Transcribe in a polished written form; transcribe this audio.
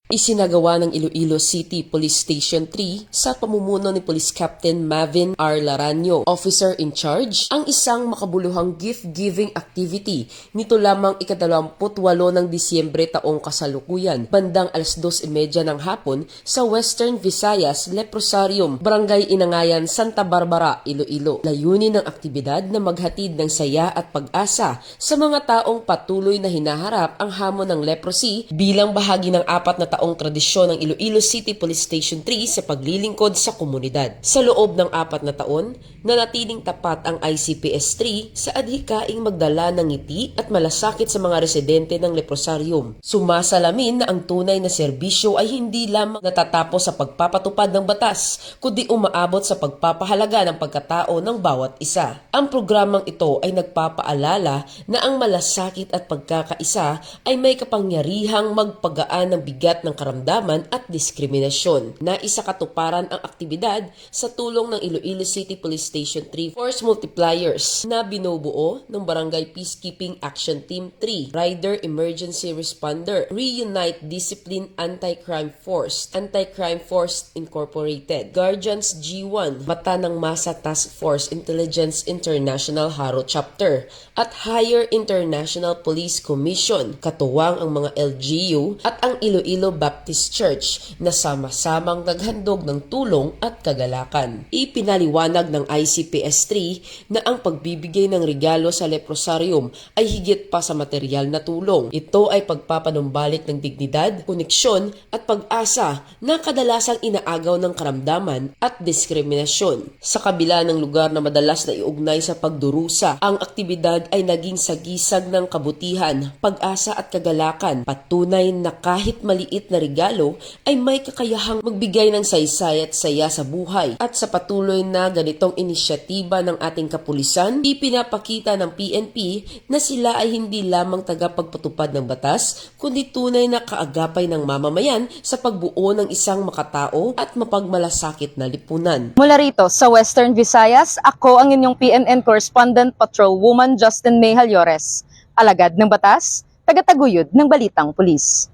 Isinagawa ng Iloilo City Police Station 3 sa pamumuno ni Police Captain Mavin R. Laranio, officer in charge, ang isang makabuluhang gift-giving activity nito lamang ika-28 ng Disyembre taong kasalukuyan, bandang 2:30 ng hapon sa Western Visayas Leprosarium, Barangay Inangayan, Santa Barbara, Iloilo. Layunin ng aktibidad na maghatid ng saya at pag-asa sa mga taong patuloy na hinaharap ang hamon ng leprosy bilang bahagi ng 4 na taong tradisyon ng Iloilo City Police Station 3 sa paglilingkod sa komunidad. Sa loob ng 4 na taon, nanatiling tapat ang ICPS 3 sa adhikaing magdala ng ngiti at malasakit sa mga residente ng leprosarium. Sumasalamin na ang tunay na serbisyo ay hindi lamang natatapos sa pagpapatupad ng batas, kundi umaabot sa pagpapahalaga ng pagkatao ng bawat isa. Ang programang ito ay nagpapaalala na ang malasakit at pagkakaisa ay may kapangyarihang magpagaan ng bigat ng karamdaman at diskriminasyon. Naisa katuparan ang aktibidad sa tulong ng Iloilo City Police Station 3 Force Multipliers na binubuo ng Barangay Peacekeeping Action Team 3, Rider Emergency Responder, Reunite Discipline Anti-Crime Force, Anti-Crime Force Incorporated, Guardians G1, Mata ng Masa Task Force Intelligence International Haro Chapter, at Higher International Police Commission, katuwang ang mga LGU at ang Iloilo Baptist Church na sama-samang naghandog ng tulong at kagalakan. Ipinaliwanag ng ICPS 3 na ang pagbibigay ng regalo sa leprosarium ay higit pa sa material na tulong. Ito ay pagpapanumbalik ng dignidad, koneksyon at pag-asa na kadalasang inaagaw ng karamdaman at diskriminasyon. Sa kabila ng lugar na madalas na iugnay sa pagdurusa, ang aktibidad ay naging sagisag ng kabutihan, pag-asa at kagalakan, patunay na kahit maliit na regalo ay may kakayahang magbigay ng saysay at saya sa buhay. At sa patuloy na ganitong inisyatiba ng ating kapulisan, ipinapakita ng PNP na sila ay hindi lamang tagapagpatupad ng batas, kundi tunay na kaagapay ng mamamayan sa pagbuo ng isang makatao at mapagmalasakit na lipunan. Mula rito sa Western Visayas, ako ang inyong PNN Correspondent Patrolwoman Justin May Halyores, alagad ng batas, tagataguyod ng Balitang Pulis.